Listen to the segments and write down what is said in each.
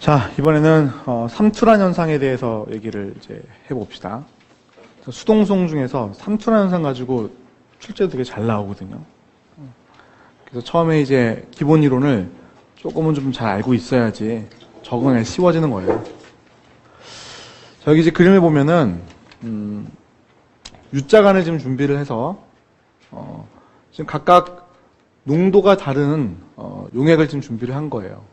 자, 이번에는 삼투란 현상에 대해서 얘기를 이제 해봅시다. 수동송 중에서 삼투란 현상 가지고 출제도 되게 잘 나오거든요. 그래서 처음에 이제 기본 이론을 조금은 좀 잘 알고 있어야지 적응에 쉬워지는 거예요. 자, 여기 이제 그림을 보면은 U자간을 지금 준비를 해서 지금 각각 농도가 다른 용액을 지금 준비를 한 거예요.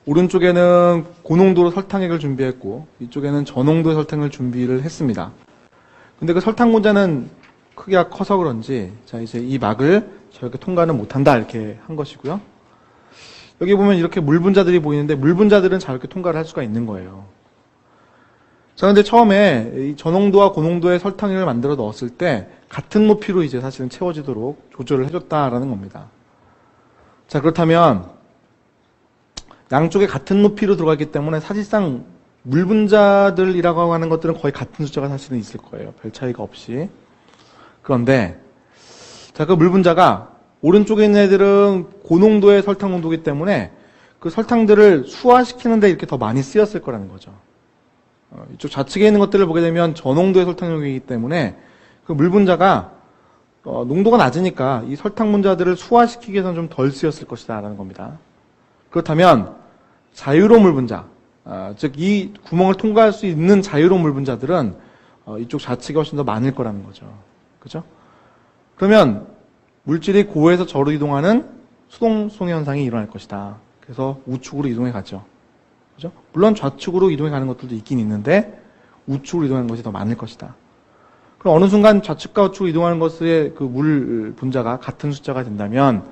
오른쪽에는 고농도로 설탕액을 준비했고 이쪽에는 저농도의 설탕을 준비를 했습니다. 근데 그 설탕 분자는 크기가 커서 그런지 자 이제 이 막을 저렇게 통과는 못한다 이렇게 한 것이고요. 여기 보면 이렇게 물 분자들이 보이는데 물 분자들은 저렇게 통과를 할 수가 있는 거예요. 자 근데 처음에 이 저농도와 고농도의 설탕액을 만들어 넣었을 때 같은 높이로 이제 사실은 채워지도록 조절을 해줬다라는 겁니다. 자 그렇다면 양쪽에 같은 높이로 들어가기 때문에 사실상 물 분자들이라고 하는 것들은 거의 같은 숫자가 사실은 있을 거예요. 별 차이가 없이. 그런데 자, 그 물 분자가 오른쪽에 있는 애들은 고농도의 설탕 농도이기 때문에 그 설탕들을 수화시키는데 이렇게 더 많이 쓰였을 거라는 거죠. 이쪽 좌측에 있는 것들을 보게 되면 저농도의 설탕용이기 때문에 그 물 분자가 농도가 낮으니까 이 설탕 분자들을 수화시키기 위해서는 좀 덜 쓰였을 것이다 라는 겁니다. 그렇다면 자유로운 물 분자, 즉 이 구멍을 통과할 수 있는 자유로운 물 분자들은 이쪽 좌측이 훨씬 더 많을 거라는 거죠. 그죠? 그러면 물질이 고에서 저로 이동하는 수동송 현상이 일어날 것이다. 그래서 우측으로 이동해 가죠. 그죠? 물론 좌측으로 이동해 가는 것들도 있긴 있는데 우측으로 이동하는 것이 더 많을 것이다. 그럼 어느 순간 좌측과 우측으로 이동하는 것의 그 물 분자가 같은 숫자가 된다면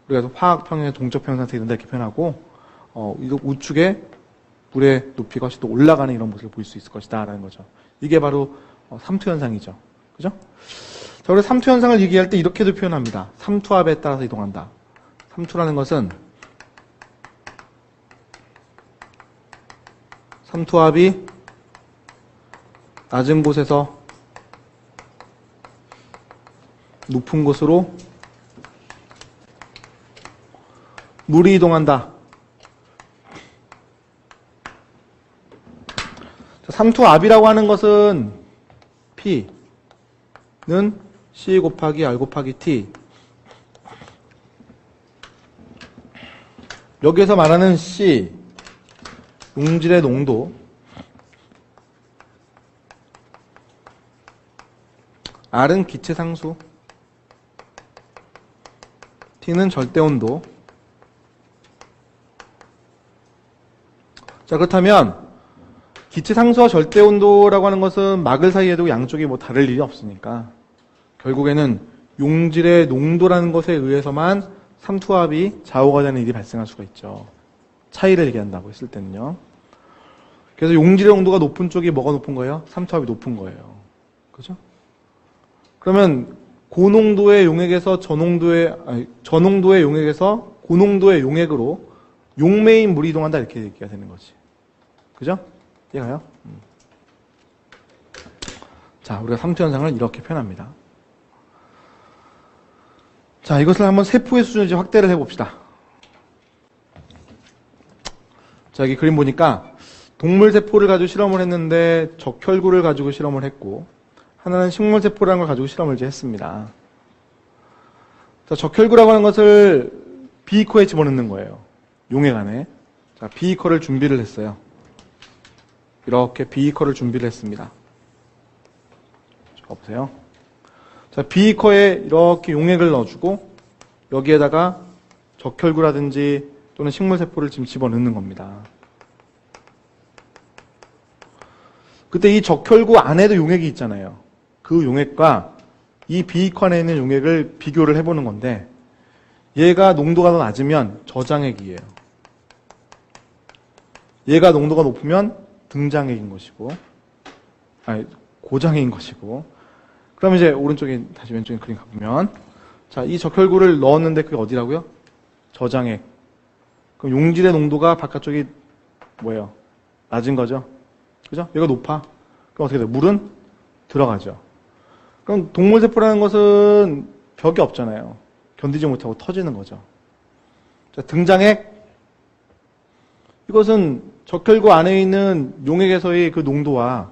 우리가 화학 평형의 동적 평형 상태에 이른다 이렇게 표현하고 이거 우측에 물의 높이가 훨씬 더 올라가는 이런 모습을 볼 수 있을 것이다 라는 거죠. 이게 바로 삼투 현상이죠. 그죠? 자, 우리 삼투 현상을 얘기할 때 이렇게도 표현합니다. 삼투압에 따라서 이동한다. 삼투라는 것은 삼투압이 낮은 곳에서 높은 곳으로 물이 이동한다. 삼투압이라고 하는 것은 P는 C 곱하기 R 곱하기 T. 여기에서 말하는 C, 용질의 농도. R은 기체 상수. T는 절대 온도. 자, 그렇다면 기체 상수와 절대 온도라고 하는 것은 막을 사이에도 양쪽이 뭐 다를 일이 없으니까 결국에는 용질의 농도라는 것에 의해서만 삼투압이 좌우가 되는 일이 발생할 수가 있죠. 차이를 얘기한다고 했을 때는요. 그래서 용질의 농도가 높은 쪽이 뭐가 높은 거예요? 삼투압이 높은 거예요. 그죠? 그러면 고농도의 용액에서 저농도의 용액에서 고농도의 용액으로 용매인 물이 이동한다 이렇게 얘기가 되는 거지. 그죠? 이해가요? 자, 우리가 삼투 현상을 이렇게 표현합니다. 자, 이것을 한번 세포의 수준을 이제 확대를 해봅시다. 자, 여기 그림 보니까 동물 세포를 가지고 실험을 했는데 적혈구를 가지고 실험을 했고 하나는 식물 세포라는 걸 가지고 실험을 이제 했습니다. 자, 적혈구라고 하는 것을 비이커에 집어넣는 거예요. 용액 안에. 자, 비이커를 준비를 했어요. 이렇게 비이커를 준비를 했습니다. 보세요. 자, 비이커에 이렇게 용액을 넣어주고 여기에다가 적혈구라든지 또는 식물세포를 지금 집어넣는 겁니다. 그때 이 적혈구 안에도 용액이 있잖아요. 그 용액과 이 비이커 안에 있는 용액을 비교를 해보는 건데 얘가 농도가 더 낮으면 저장액이에요. 얘가 농도가 높으면 등장액인 것이고, 고장액인 것이고, 그럼 이제 오른쪽에, 다시 왼쪽에 그림 가보면, 자, 이 적혈구를 넣었는데 그게 어디라고요? 저장액. 그럼 용질의 농도가 바깥쪽이 뭐예요? 낮은 거죠? 그죠? 얘가 높아. 그럼 어떻게 돼요? 물은 들어가죠. 그럼 동물세포라는 것은 벽이 없잖아요. 견디지 못하고 터지는 거죠. 자, 등장액. 이것은 적혈구 안에 있는 용액에서의 그 농도와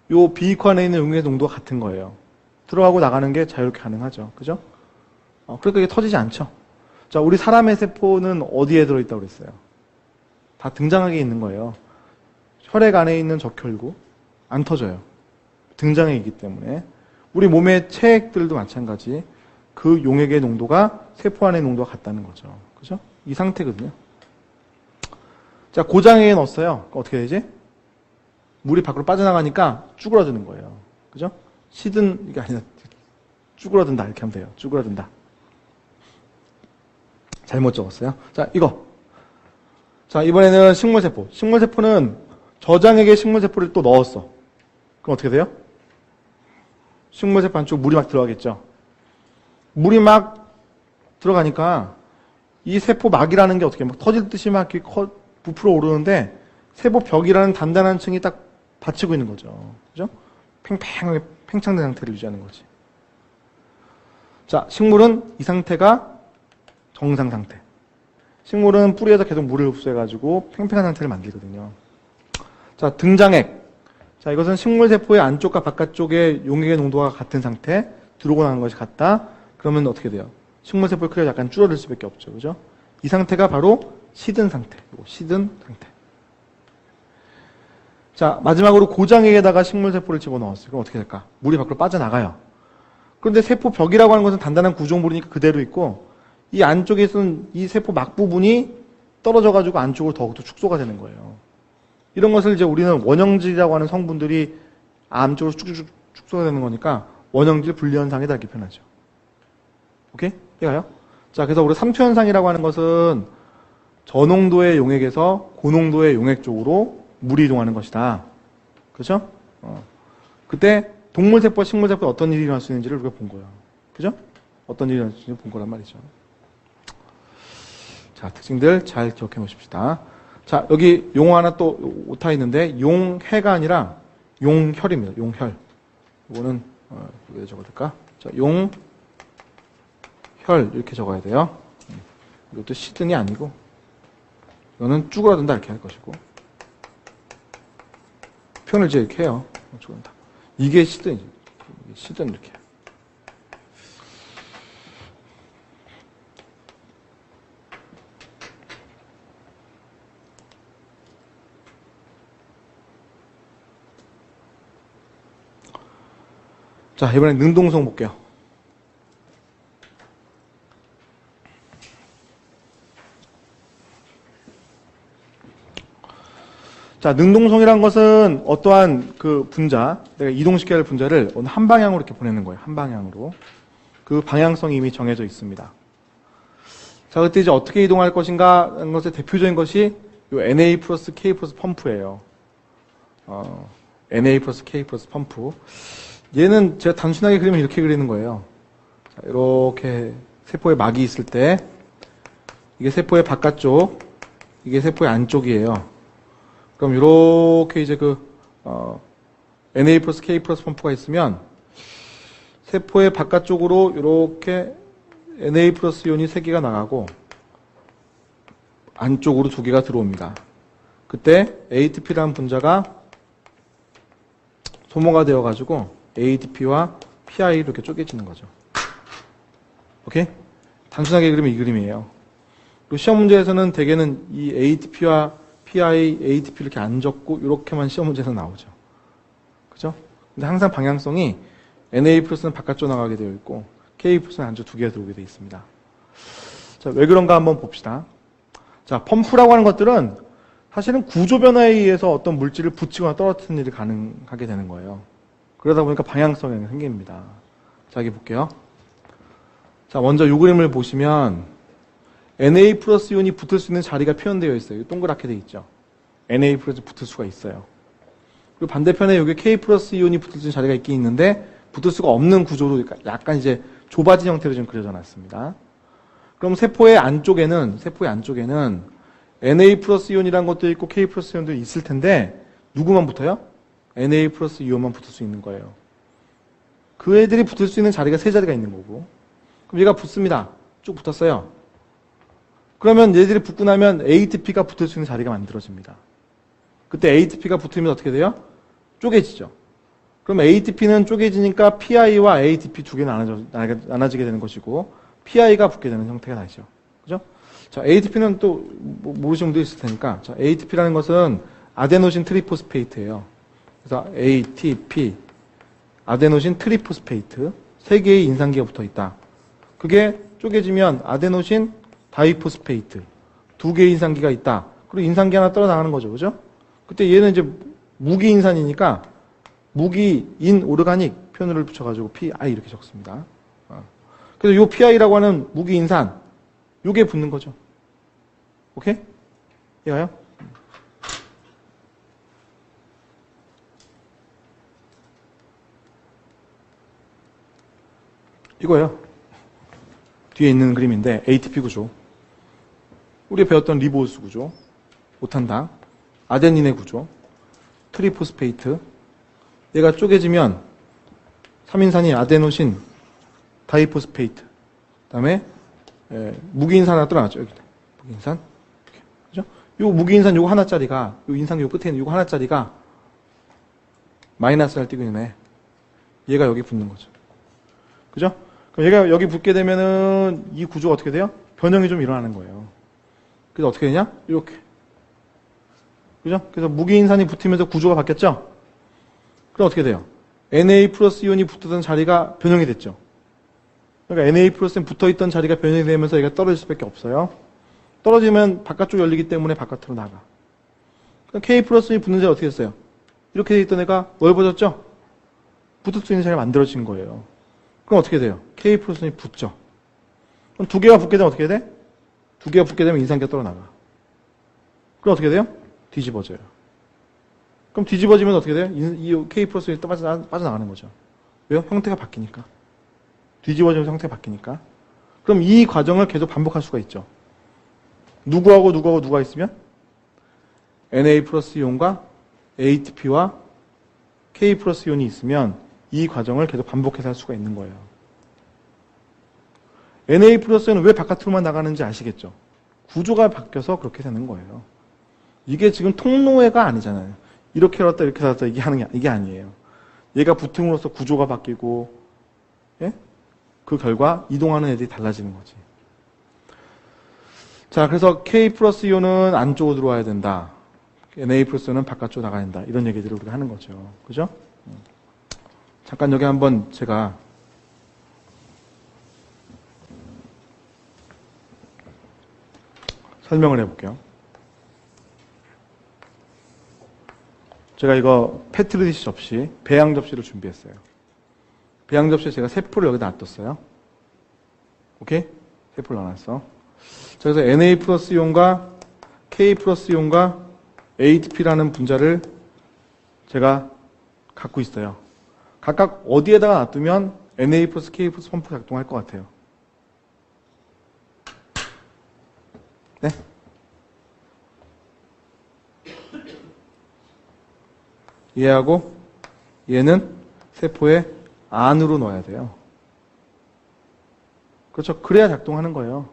요 비익화 안에 있는 용액의 농도가 같은 거예요. 들어가고 나가는 게 자유롭게 가능하죠. 그죠? 그러니까 이게 터지지 않죠. 자, 우리 사람의 세포는 어디에 들어있다고 그랬어요? 다 등장하게 있는 거예요. 혈액 안에 있는 적혈구 안 터져요. 등장해 있기 때문에. 우리 몸의 체액들도 마찬가지. 그 용액의 농도가 세포 안의 농도가 같다는 거죠. 그죠? 이 상태거든요. 자, 고장에 넣었어요. 어떻게 되지? 물이 밖으로 빠져나가니까 쭈그러드는 거예요. 그죠? 시든, 이게 아니라, 쭈그러든다. 이렇게 하면 돼요. 쭈그러든다. 잘못 적었어요. 자, 이거. 자, 이번에는 식물세포. 식물세포는 저장액에 식물세포를 또 넣었어. 그럼 어떻게 돼요? 식물세포 안쪽 물이 막 들어가겠죠. 물이 막 들어가니까 이 세포막이라는 게 어떻게 막 터질 듯이 막 이렇게 부풀어 오르는데 세포벽이라는 단단한 층이 딱 받치고 있는 거죠. 그죠? 팽팽하게 팽창된 상태를 유지하는 거지. 자, 식물은 이 상태가 정상 상태. 식물은 뿌리에서 계속 물을 흡수해가지고 팽팽한 상태를 만들거든요. 자, 등장액. 자, 이것은 식물세포의 안쪽과 바깥쪽의 용액의 농도가 같은 상태. 들어오고 나가는 것이 같다. 그러면 어떻게 돼요? 식물세포의 크기가 약간 줄어들 수밖에 없죠. 그죠? 이 상태가 바로 시든 상태. 시든 상태. 자, 마지막으로 고장액에다가 식물세포를 집어넣었어요. 그럼 어떻게 될까? 물이 밖으로 빠져나가요. 그런데 세포벽이라고 하는 것은 단단한 구조물이니까 그대로 있고 이 안쪽에서는 이 세포 막 부분이 떨어져가지고 안쪽으로 더욱더 축소가 되는 거예요. 이런 것을 이제 우리는 원형질이라고 하는 성분들이 암쪽으로 쭉쭉 축소가 되는 거니까 원형질 분리현상이다 이렇게 표현하죠. 오케이? 이해가요? 자, 그래서 우리 삼투현상이라고 하는 것은 저농도의 용액에서 고농도의 용액 쪽으로 물이 이동하는 것이다. 그죠? 그때 동물세포와 식물세포에 어떤 일이 일어날 수 있는지를 우리가 본 거예요. 그죠? 어떤 일이 일어날 수 있는지 본 거란 말이죠. 자, 특징들 잘 기억해 놓으십시다. 자, 여기 용어 하나 또 오타 있는데 용해가 아니라 용혈입니다. 용혈. 이거는 여기다 적어야 될까? 자, 용혈 이렇게 적어야 돼요. 이것도 시든이 아니고 이거는 쭈그러든다 이렇게 할 것이고 표현을 이제 이렇게 해요. 쭈그러든다. 이게 시든이죠. 시든 이렇게. 자, 이번엔 능동성 볼게요. 자, 능동성이란 것은 어떠한 그 분자, 내가 이동시켜야 할 분자를 어느 한 방향으로 이렇게 보내는 거예요. 한 방향으로. 그 방향성이 이미 정해져 있습니다. 자, 그때 이제 어떻게 이동할 것인가 하는 것의 대표적인 것이 요 NA 플러스 K 플러스 펌프예요. NA 플러스 K 플러스 펌프. 얘는 제가 단순하게 그리면 이렇게 그리는 거예요. 자, 이렇게 세포에 막이 있을 때 이게 세포의 바깥쪽, 이게 세포의 안쪽이에요. 그럼 이렇게 이제 NA 플러스 K 플러스 펌프가 있으면 세포의 바깥쪽으로 이렇게 NA 플러스 이온이 3개가 나가고 안쪽으로 2개가 들어옵니다. 그때 ATP라는 분자가 소모가 되어가지고 ADP와 PI로 이렇게 쪼개지는 거죠. 오케이? 단순하게 그리면 이 그림이에요. 그리고 시험 문제에서는 대개는 이 ATP와 PI, ADP 이렇게 안 적고 이렇게만 시험 문제에서 나오죠. 그죠? 근데 항상 방향성이 NA 플러스는 바깥쪽 나가게 되어 있고 K 플러스는 안쪽 2개가 들어오게 되어 있습니다. 자, 왜 그런가 한번 봅시다. 자, 펌프라고 하는 것들은 사실은 구조 변화에 의해서 어떤 물질을 붙이거나 떨어뜨리는 일이 가능하게 되는 거예요. 그러다 보니까 방향성이 생깁니다. 자, 여기 볼게요. 자, 먼저 이 그림을 보시면 NA 플러스 이온이 붙을 수 있는 자리가 표현되어 있어요. 동그랗게 되어 있죠. NA 플러스 붙을 수가 있어요. 그리고 반대편에 여기 K 플러스 이온이 붙을 수 있는 자리가 있긴 있는데 붙을 수가 없는 구조로 약간 이제 좁아진 형태로 좀 그려져 놨습니다. 그럼 세포의 안쪽에는 NA 플러스 이온이라는 것도 있고 K 플러스 이온도 있을 텐데 누구만 붙어요? NA 플러스 이온만 붙을 수 있는 거예요. 그 애들이 붙을 수 있는 자리가 3자리가 있는 거고 그럼 얘가 붙습니다. 쭉 붙었어요. 그러면 얘들이 붙고 나면 ATP가 붙을 수 있는 자리가 만들어집니다. 그때 ATP가 붙으면 어떻게 돼요? 쪼개지죠. 그럼 ATP는 쪼개지니까 PI와 ATP 두 개 나눠지게 되는 것이고 PI가 붙게 되는 형태가 나죠. 그죠? 자, ATP는 또 모르시는 분도 있을 테니까. 자, ATP라는 것은 아데노신 트리포스페이트예요. 그래서 ATP, 아데노신 트리포스페이트 세 개의 인산기가 붙어 있다. 그게 쪼개지면 아데노신 다이포스페이트 두 개의 인산기가 있다. 그리고 인산기 하나 떨어나가는 거죠. 그죠? 그때 얘는 이제 무기인산이니까 무기인 오르가닉 표현을 붙여가지고 PI 이렇게 적습니다. 그래서 요 PI라고 하는 무기인산 요게 붙는 거죠. 오케이? 이해가요? 이거예요. 뒤에 있는 그림인데 ATP 구조. 우리가 배웠던 리보스 구조, 오탄당, 아데닌의 구조, 트리포스페이트. 얘가 쪼개지면 3인산이 아데노신, 다이포스페이트. 그다음에 무기인산 하나 떨어나죠. 여기 무기인산. 그죠? 요 무기인산 요거 하나짜리가 요 인산 요 끝에 있는 요거 하나짜리가 마이너스를 띄고 있네. 얘가 여기 붙는 거죠. 그죠? 그럼 얘가 여기 붙게 되면은 이 구조가 어떻게 돼요? 변형이 좀 일어나는 거예요. 그래서 어떻게 되냐? 이렇게. 그죠? 그래서 무기인산이 붙으면서 구조가 바뀌었죠? 그럼 어떻게 돼요? Na 플러스 이온이 붙었던 자리가 변형이 됐죠. 그러니까 Na 플러스에 붙어있던 자리가 변형이 되면서 얘가 떨어질 수밖에 없어요. 떨어지면 바깥쪽 열리기 때문에 바깥으로 나가. 그럼 K 플러스이 붙는 자리 어떻게 됐어요? 이렇게 돼 있던 애가 넓어졌죠? 붙을 수 있는 자리가 만들어진 거예요. 그럼 어떻게 돼요? K 플러스이 붙죠. 그럼 두 개가 붙게 되면 어떻게 돼? 두 개가 붙게 되면 인산기가 떨어나가. 그럼 어떻게 돼요? 뒤집어져요. 그럼 뒤집어지면 어떻게 돼요? 이 K 플러스에 빠져나가는 거죠. 왜요? 형태가 바뀌니까. 뒤집어지면서 형태가 바뀌니까. 그럼 이 과정을 계속 반복할 수가 있죠. 누구하고 누가 있으면? Na 플러스 이온과 ATP와 K 플러스 이온이 있으면 이 과정을 계속 반복해서 할 수가 있는 거예요. Na 플러스는 왜 바깥으로만 나가는지 아시겠죠? 구조가 바뀌어서 그렇게 되는 거예요. 이게 지금 통로회가 아니잖아요. 이렇게 살았다 이렇게 살았다 이게 아니에요. 얘가 붙음으로써 구조가 바뀌고, 예? 그 결과 이동하는 애들이 달라지는 거지. 자, 그래서 K 플러스 이온은 안쪽으로 들어와야 된다. Na 플러스는 바깥쪽으로 나가야 된다. 이런 얘기들을 우리가 하는 거죠. 그죠? 잠깐 여기 한번 제가 설명을 해볼게요. 제가 이거 페트리디시 접시, 배양 접시를 준비했어요. 배양 접시에 제가 세포를 여기다 놔뒀어요. 오케이? 세포를 놔놨어. 자, 그래서 Na 플러스 이온과 K 플러스 이온과 ATP라는 분자를 제가 갖고 있어요. 각각 어디에다가 놔두면 Na 플러스 K 플러스 펌프가 작동할 것 같아요? 네? 얘하고 얘는 세포의 안으로 넣어야 돼요. 그렇죠? 그래야 작동하는 거예요.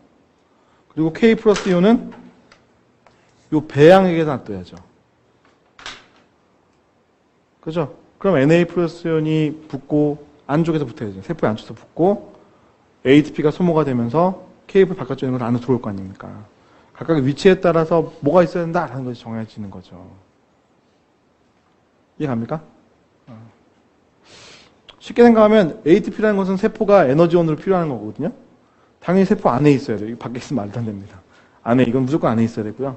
그리고 K 플러스 이온은 요 배양액에다 놔둬야죠. 그렇죠? 그럼 Na 플러스 이온이 붙고 안쪽에서 붙어야죠. 세포의 안쪽에서 붙고 ATP가 소모가 되면서 케이블 바깥쪽에 있는 걸 안으로 들어올 거 아닙니까? 각각의 위치에 따라서 뭐가 있어야 된다라는 것이 정해지는 거죠. 이해갑니까? 쉽게 생각하면 ATP라는 것은 세포가 에너지원으로 필요한 거거든요. 당연히 세포 안에 있어야 돼요. 밖에 있으면 말도 안 됩니다. 안에, 이건 무조건 안에 있어야 되고요.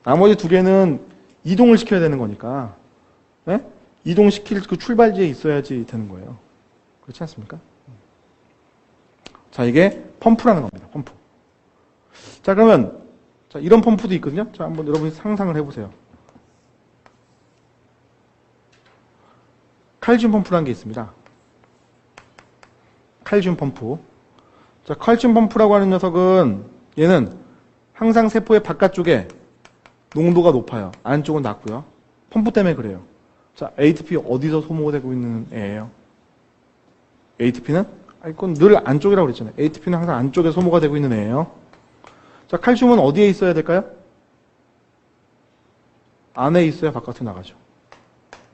나머지 두 개는 이동을 시켜야 되는 거니까, 네? 이동시킬 그 출발지에 있어야지 되는 거예요. 그렇지 않습니까? 자, 이게 펌프라는 겁니다. 펌프. 자, 그러면, 자, 이런 펌프도 있거든요. 자, 한번 여러분이 상상을 해보세요. 칼슘 펌프라는 게 있습니다. 칼슘 펌프. 자, 칼슘 펌프라고 하는 녀석은 얘는 항상 세포의 바깥쪽에 농도가 높아요. 안쪽은 낮고요. 펌프 때문에 그래요. 자, ATP 어디서 소모되고 있는 애예요? ATP는? 이건 늘 안쪽이라고 그랬잖아요. ATP는 항상 안쪽에 소모가 되고 있는 애예요. 자, 칼슘은 어디에 있어야 될까요? 안에 있어야 바깥으로 나가죠.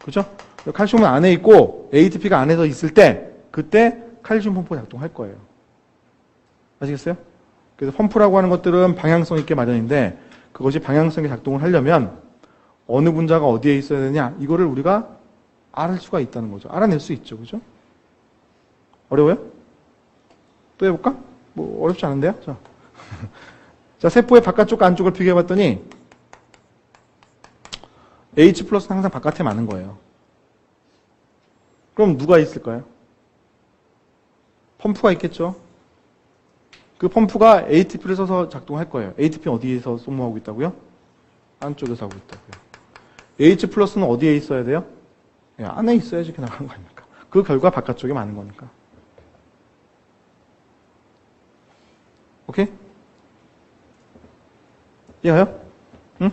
그죠? 칼슘은 안에 있고 ATP가 안에서 있을 때 그때 칼슘 펌프가 작동할 거예요. 아시겠어요? 그래서 펌프라고 하는 것들은 방향성 있게 마련인데 그것이 방향성에 작동을 하려면 어느 분자가 어디에 있어야 되냐 이거를 우리가 알 수가 있다는 거죠. 알아낼 수 있죠. 그죠? 어려워요? 또 해볼까? 뭐 어렵지 않은데요? 자, 자 세포의 바깥쪽과 안쪽을 비교해봤더니 H 플러스는 항상 바깥에 많은 거예요. 그럼 누가 있을까요? 펌프가 있겠죠. 그 펌프가 ATP를 써서 작동할 거예요. ATP는 어디에서 소모하고 있다고요? 안쪽에서 하고 있다고요. H 플러스는 어디에 있어야 돼요? 예, 안에 있어야지 이렇게 나가는 거 아닙니까? 그 결과 바깥쪽에 많은 거니까. 오케이? 이해가요? 응?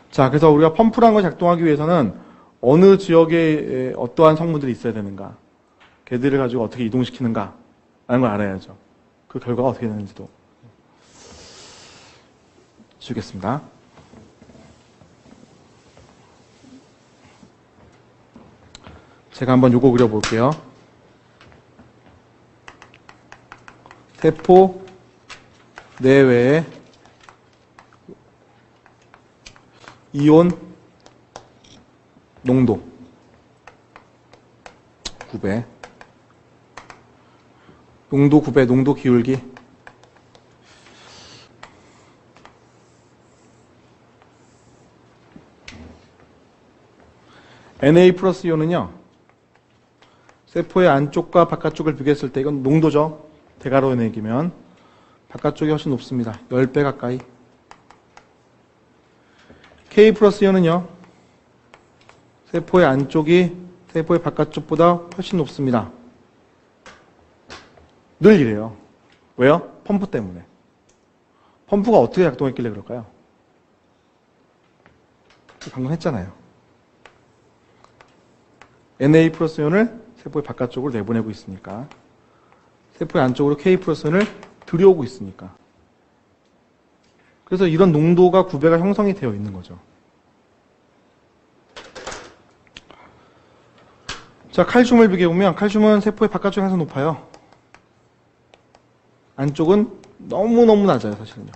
자, 그래서 우리가 펌프라는 걸 작동하기 위해서는 어느 지역에 어떠한 성분들이 있어야 되는가, 걔들을 가지고 어떻게 이동시키는가 라는 걸 알아야죠. 그 결과가 어떻게 되는지도 주겠습니다. 제가 한번 요거 그려볼게요. 세포 내외의 이온 농도 9배, 농도 9배, 농도 기울기 Na 플러스 이온은요, 세포의 안쪽과 바깥쪽을 비교했을 때 이건 농도죠. 대괄호에 내기면 바깥쪽이 훨씬 높습니다. 10배 가까이. K 플러스 이온은요, 세포의 안쪽이 세포의 바깥쪽보다 훨씬 높습니다. 늘 이래요. 왜요? 펌프 때문에. 펌프가 어떻게 작동했길래 그럴까요? 방금 했잖아요. Na 플러스 이온을 세포의 바깥쪽으로 내보내고 있으니까, 세포의 안쪽으로 K 플러스 이온을 들여오고 있으니까. 그래서 이런 농도가 9배가 형성이 되어 있는 거죠. 자, 칼슘을 비교해보면 칼슘은 세포의 바깥쪽이 항상 높아요. 안쪽은 너무너무 낮아요, 사실은요.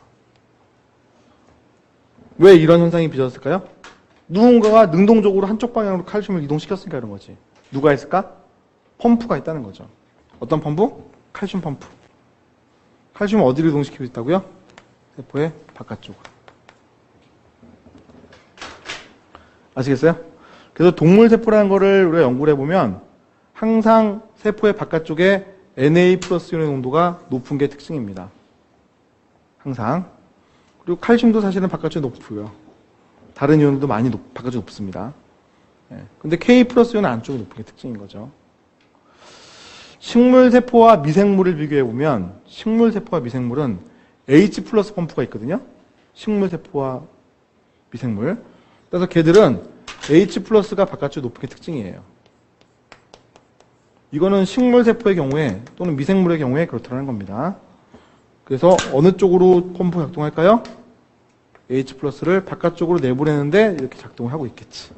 왜 이런 현상이 빚어졌을까요? 누군가가 능동적으로 한쪽 방향으로 칼슘을 이동시켰으니까 이런 거지. 누가 했을까? 펌프가 있다는 거죠. 어떤 펌프? 칼슘 펌프. 칼슘을 어디로 이동시키고 있다고요? 세포의 바깥쪽으로. 아시겠어요? 그래서 동물 세포라는 거를 우리가 연구를 해보면 항상 세포의 바깥쪽에 Na 플러스 이온의 농도가 높은 게 특징입니다. 항상. 그리고 칼슘도 사실은 바깥쪽에 높고요. 다른 이온도 많이 바깥쪽에 높습니다. 근데 K 플러스 이온은 안쪽에 높은 게 특징인 거죠. 식물세포와 미생물을 비교해보면 식물세포와 미생물은 H 플러스 펌프가 있거든요. 식물세포와 미생물. 그래서 걔들은 H 플러스가 바깥쪽에 높은 게 특징이에요. 이거는 식물세포의 경우에 또는 미생물의 경우에 그렇다는 겁니다. 그래서 어느 쪽으로 펌프가 작동할까요? H 플러스를 바깥쪽으로 내보내는데 이렇게 작동을 하고 있겠지.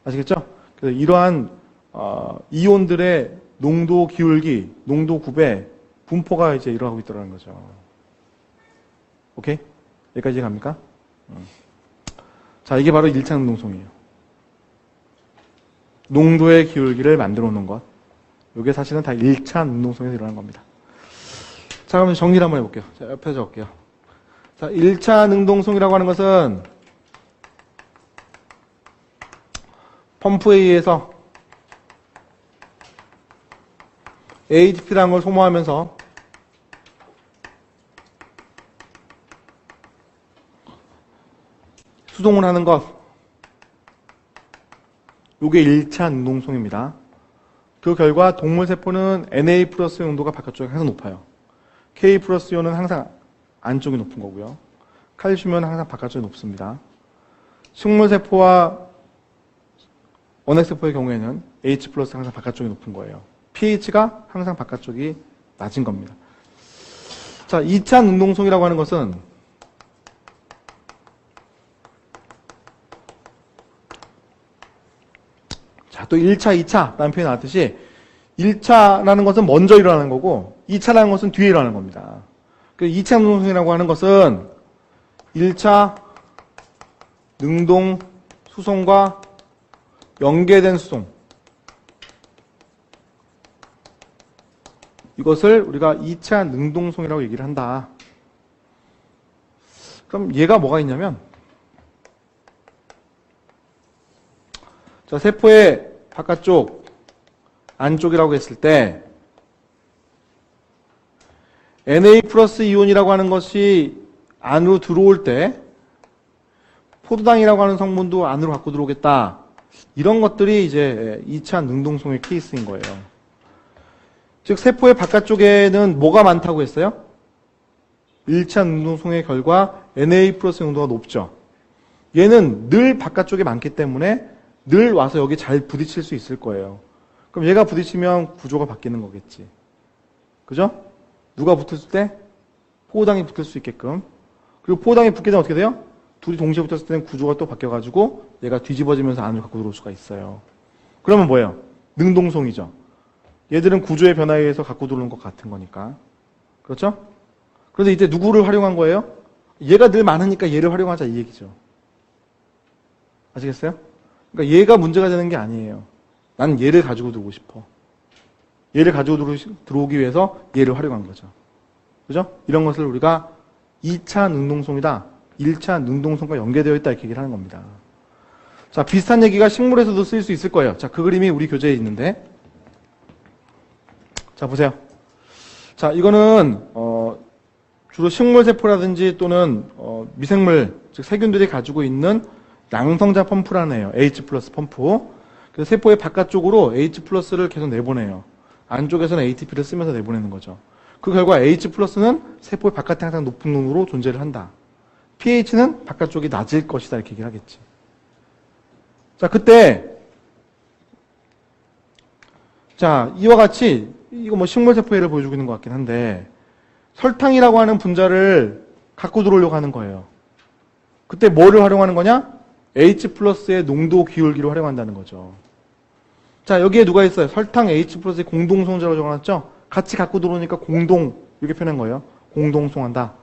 아시겠죠? 그래서 이러한 이온들의 농도 기울기, 농도 9배 분포가 이제 일어나고 있다는 거죠. 오케이? 여기까지 갑니까? 자, 이게 바로 1차 능동성이에요. 농도의 기울기를 만들어 놓는 것. 이게 사실은 다 1차 능동성에서 일어난 겁니다. 자, 그러면 정리를 한번 해볼게요. 자, 옆에 적을게요. 자, 1차 능동성이라고 하는 것은 펌프에 의해서 ATP라는 걸 소모하면서 수송을 하는 것. 이게 1차 능동성입니다. 그 결과 동물 세포는 Na 플러스 농도가 바깥쪽에 항상 높아요. K 플러스 이온은 항상 안쪽이 높은 거고요. 칼슘은 항상 바깥쪽이 높습니다. 식물 세포와 원핵세포의 경우에는 H 플러스가 항상 바깥쪽이 높은 거예요. pH가 항상 바깥쪽이 낮은 겁니다. 자, 2차 능동성이라고 하는 것은 자, 또 1차, 2차 라는 표현이 나왔듯이 1차라는 것은 먼저 일어나는 거고 2차라는 것은 뒤에 일어나는 겁니다. 그 2차 능동성이라고 하는 것은 1차 능동 수송과 연계된 수송, 이것을 우리가 2차 능동성이라고 얘기를 한다. 그럼 얘가 뭐가 있냐면, 자, 세포의 바깥쪽, 안쪽이라고 했을 때 Na 플러스 이온이라고 하는 것이 안으로 들어올 때 포도당이라고 하는 성분도 안으로 갖고 들어오겠다. 이런 것들이 이제 2차 능동성의 케이스인 거예요. 즉 세포의 바깥쪽에는 뭐가 많다고 했어요? 1차 능동성의 결과 Na 플러스 농도가 높죠. 얘는 늘 바깥쪽에 많기 때문에 늘 와서 여기 잘 부딪힐 수 있을 거예요. 그럼 얘가 부딪히면 구조가 바뀌는 거겠지. 그죠? 누가 붙을 때? 포도당이 붙을 수 있게끔. 그리고 포도당이 붙게 되면 어떻게 돼요? 둘이 동시에 붙었을 때는 구조가 또 바뀌어가지고 얘가 뒤집어지면서 안으로 갖고 들어올 수가 있어요. 그러면 뭐예요? 능동성이죠. 얘들은 구조의 변화에 의해서 갖고 들어오는 것 같은 거니까. 그렇죠? 그런데 이때 누구를 활용한 거예요? 얘가 늘 많으니까 얘를 활용하자 이 얘기죠. 아시겠어요? 그러니까 얘가 문제가 되는 게 아니에요. 난 얘를 가지고 들어오고 싶어. 얘를 가지고 들어오기 위해서 얘를 활용한 거죠. 그죠? 이런 것을 우리가 2차 능동성이다. 1차 능동성과 연계되어 있다 이렇게 얘기를 하는 겁니다. 자, 비슷한 얘기가 식물에서도 쓰일 수 있을 거예요. 자, 그 그림이 우리 교재에 있는데, 자, 보세요. 자, 이거는 주로 식물세포라든지 또는 미생물, 즉 세균들이 가지고 있는 양성자 펌프라는 애요. H 플러스 펌프. 그래서 세포의 바깥쪽으로 H 플러스를 계속 내보내요. 안쪽에서는 ATP를 쓰면서 내보내는 거죠. 그 결과 H 플러스는 세포의 바깥에 항상 높은 농도로 존재를 한다. pH는 바깥쪽이 낮을 것이다 이렇게 얘기를 하겠지. 자, 그때 자, 이와 같이 이거 뭐 식물세포 예를 보여주고 있는 것 같긴 한데 설탕이라고 하는 분자를 갖고 들어오려고 하는 거예요. 그때 뭐를 활용하는 거냐? H 플러스의 농도 기울기를 활용한다는 거죠. 자, 여기에 누가 있어요? 설탕 H 플러스의 공동성자로 적어놨죠? 같이 갖고 들어오니까 공동 이렇게 표현한 거예요. 공동성한다.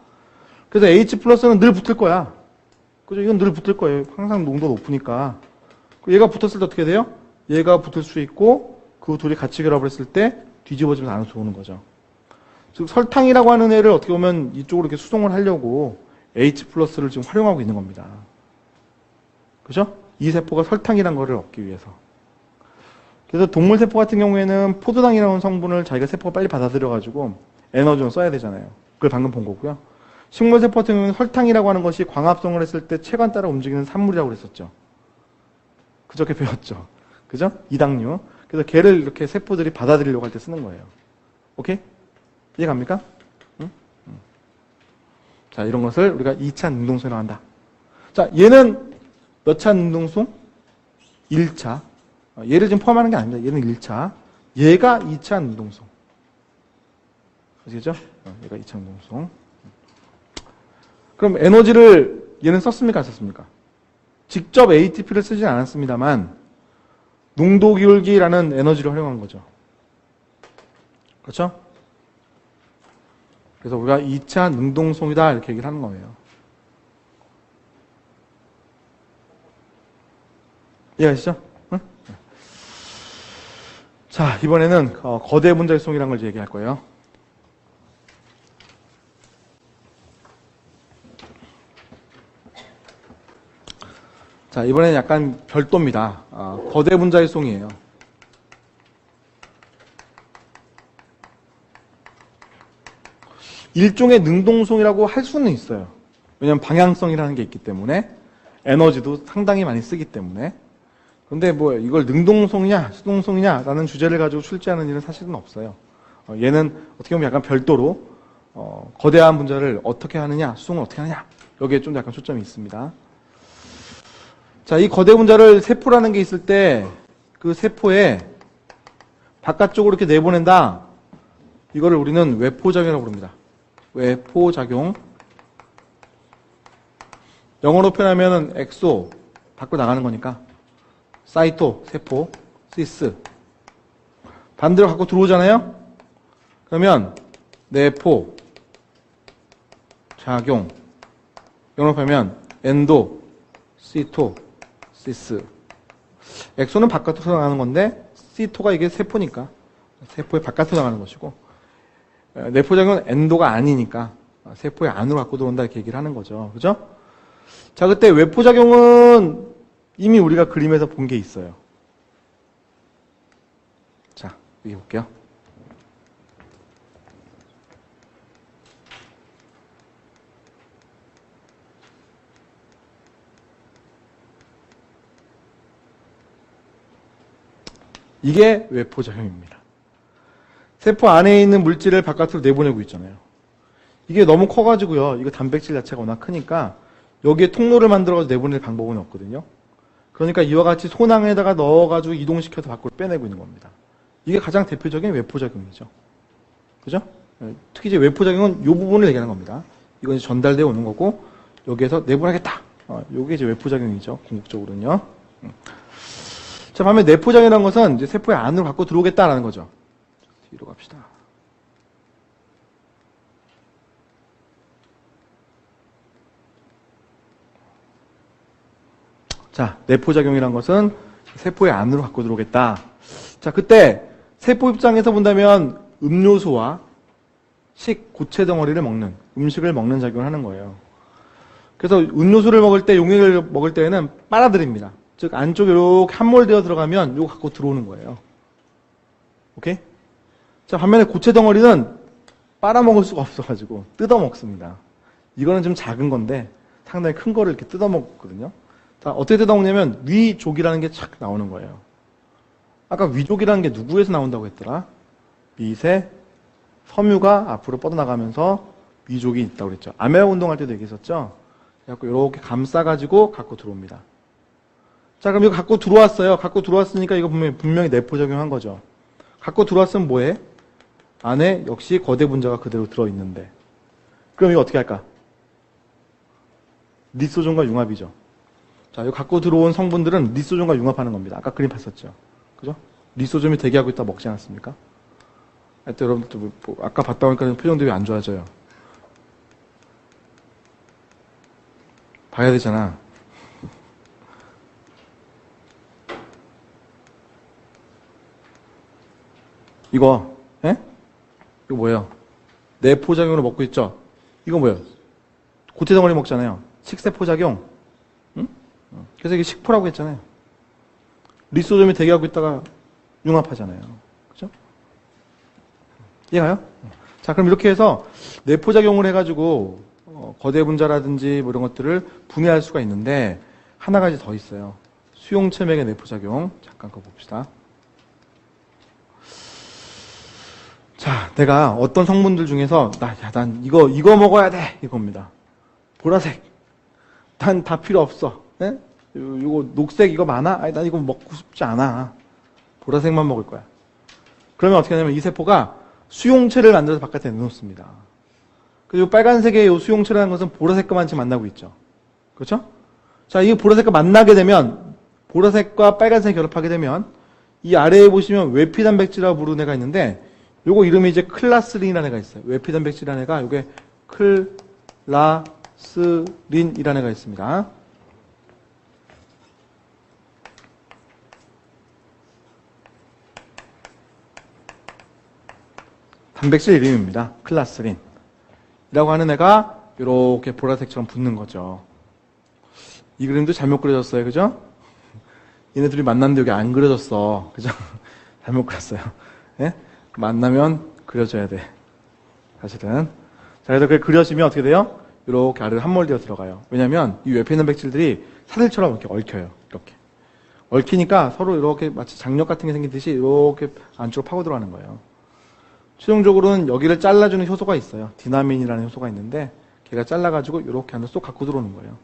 그래서 H 플러스는 늘 붙을 거야. 그죠? 이건 늘 붙을 거예요. 항상 농도 높으니까. 얘가 붙었을 때 어떻게 돼요? 얘가 붙을 수 있고 그 둘이 같이 결합을 했을 때 뒤집어지면서 안으로 들어오는 거죠. 즉 설탕이라고 하는 애를 어떻게 보면 이쪽으로 이렇게 수송을 하려고 H 플러스를 지금 활용하고 있는 겁니다. 그죠? 이 세포가 설탕이라는 거를 얻기 위해서. 그래서 동물 세포 같은 경우에는 포도당이라는 성분을 자기가 세포가 빨리 받아들여가지고 에너지를 써야 되잖아요. 그걸 방금 본 거고요. 식물 세포 같은 경우는 설탕이라고 하는 것이 광합성을 했을 때 체관 따라 움직이는 산물이라고 그랬었죠. 그저께 배웠죠. 그죠? 이당류. 그래서 걔를 이렇게 세포들이 받아들이려고 할 때 쓰는 거예요. 오케이? 이해 갑니까? 응? 자, 이런 것을 우리가 2차 능동성이라고 한다. 자, 얘는 몇 차 능동성? 1차. 얘를 지금 포함하는 게 아닙니다. 얘는 1차. 얘가 2차 능동성. 아시겠죠? 얘가 2차 능동성. 그럼 에너지를 얘는 썼습니까? 안 썼습니까? 직접 ATP를 쓰진 않았습니다만 농도 기울기라는 에너지를 활용한 거죠. 그렇죠? 그래서 우리가 2차 능동성이다 이렇게 얘기를 하는 거예요. 이해가시죠? 응? 자, 이번에는 거대 분자일송이라는 걸 얘기할 거예요. 자, 이번에는 약간 별도입니다. 거대 분자일송이에요. 일종의 능동성이라고 할 수는 있어요. 왜냐하면 방향성이라는 게 있기 때문에 에너지도 상당히 많이 쓰기 때문에. 근데 뭐 이걸 능동성이냐 수동성이냐라는 주제를 가지고 출제하는 일은 사실은 없어요. 얘는 어떻게 보면 약간 별도로 거대한 분자를 어떻게 하느냐, 수동을 어떻게 하느냐 여기에 좀 약간 초점이 있습니다. 자, 이 거대 분자를 세포라는 게 있을 때 그 세포에 바깥쪽으로 이렇게 내보낸다. 이거를 우리는 외포작용이라고 부릅니다. 외포작용. 영어로 표현하면 엑소, 밖으로 나가는 거니까 사이토, 세포, 시스. 반대로 갖고 들어오잖아요? 그러면 내포, 작용. 영어로 표현하면 엔도, 시토, 시스. 엑소는 바깥으로 나가는 건데 시토가 이게 세포니까 세포의 바깥으로 나가는 것이고, 내포작용은 엔도가 아니니까 세포의 안으로 갖고 들어온다 이렇게 얘기를 하는 거죠. 그죠? 자, 그때 외포작용은 이미 우리가 그림에서 본 게 있어요. 자, 여기 볼게요. 이게 외포작용입니다. 세포 안에 있는 물질을 바깥으로 내보내고 있잖아요. 이게 너무 커가지고요. 이거 단백질 자체가 워낙 크니까 여기에 통로를 만들어가지고 내보낼 방법은 없거든요. 그러니까 이와 같이 소낭에다가 넣어가지고 이동시켜서 밖으로 빼내고 있는 겁니다. 이게 가장 대표적인 외포작용이죠. 그죠? 특히 이제 외포작용은 이 부분을 얘기하는 겁니다. 이건 이제 전달되어 오는 거고, 여기에서 내보내겠다. 이게 이제 외포작용이죠. 궁극적으로는요. 자, 반면 내포작용이라는 것은 이제 세포의 안으로 갖고 들어오겠다라는 거죠. 뒤로 갑시다. 자, 내포작용이란 것은 세포의 안으로 갖고 들어오겠다. 자, 그때 세포 입장에서 본다면 음료수와 고체 덩어리를 먹는, 음식을 먹는 작용을 하는 거예요. 그래서 음료수를 먹을 때, 용액을 먹을 때에는 빨아들입니다. 즉, 안쪽에 이렇게 함몰되어 들어가면 이거 갖고 들어오는 거예요. 오케이? 자, 반면에 고체 덩어리는 빨아먹을 수가 없어가지고 뜯어먹습니다. 이거는 좀 작은 건데 상당히 큰 거를 이렇게 뜯어먹거든요. 자, 어떻게 뜯어먹냐면 위족이라는 게 착 나오는 거예요. 아까 위족이라는 게 누구에서 나온다고 했더라? 밑에 섬유가 앞으로 뻗어나가면서 위족이 있다고 그랬죠. 아메바 운동할 때도 얘기했었죠. 그래갖고 이렇게 감싸가지고 갖고 들어옵니다. 자, 그럼 이거 갖고 들어왔어요. 갖고 들어왔으니까 이거 분명히 내포작용한 거죠. 갖고 들어왔으면 뭐해? 안에 역시 거대 분자가 그대로 들어있는데. 그럼 이거 어떻게 할까? 리소좀과 융합이죠. 자, 이거 갖고 들어온 성분들은 리소좀과 융합하는 겁니다. 아까 그림 봤었죠. 그죠? 리소좀이 대기하고 있다 먹지 않았습니까? 하여튼 여러분들, 아까 봤다 보니까 표정들이 안 좋아져요. 봐야 되잖아. 이거, 예? 이거 뭐예요? 내포작용으로 먹고 있죠? 이거 뭐예요? 고체 덩어리 먹잖아요. 식세포작용. 응? 그래서 이게 식포라고 했잖아요. 리소좀이 대기하고 있다가 융합하잖아요. 그죠? 이해가요? 자, 그럼 이렇게 해서 내포작용을 해가지고 거대 분자라든지 뭐 이런 것들을 분해할 수가 있는데 하나 가지 더 있어요. 수용체맥의 내포작용. 잠깐 그거 봅시다. 자, 내가 어떤 성분들 중에서 난 이거 먹어야 돼 이겁니다. 보라색. 난 다 필요 없어. 네? 이거 녹색 이거 많아? 아니, 난 이거 먹고 싶지 않아. 보라색만 먹을 거야. 그러면 어떻게 하냐면 이 세포가 수용체를 만들어서 바깥에 내놓습니다. 그리고 빨간색의 이 수용체라는 것은 보라색과만 지금 만나고 있죠. 그렇죠? 자, 이 보라색과 만나게 되면 보라색과 빨간색이 결합하게 되면 이 아래에 보시면 외피 단백질이라고 부르는 애가 있는데 요거 이름이 이제 클라스린이라는 애가 있어요. 외피 단백질이라는 애가 요게 클라스린이라는 애가 있습니다. 단백질 이름입니다. 클라스린. 이라고 하는 애가 이렇게 보라색처럼 붙는 거죠. 이 그림도 잘못 그려졌어요. 그죠? 얘네들이 만났는데 여기 안 그려졌어. 그죠? 잘못 그렸어요. 예? 만나면 그려줘야 돼. 사실은. 자, 그래서 그려지면 어떻게 돼요? 이렇게 아래로 함몰되어 들어가요. 왜냐면 이 옆에 있는 백질들이 사슬처럼 이렇게 얽혀요. 이렇게. 얽히니까 서로 이렇게 마치 장력 같은 게 생기듯이 이렇게 안쪽으로 파고 들어가는 거예요. 최종적으로는 여기를 잘라주는 효소가 있어요. 디나민이라는 효소가 있는데 걔가 잘라가지고 이렇게 안으로 쏙 갖고 들어오는 거예요.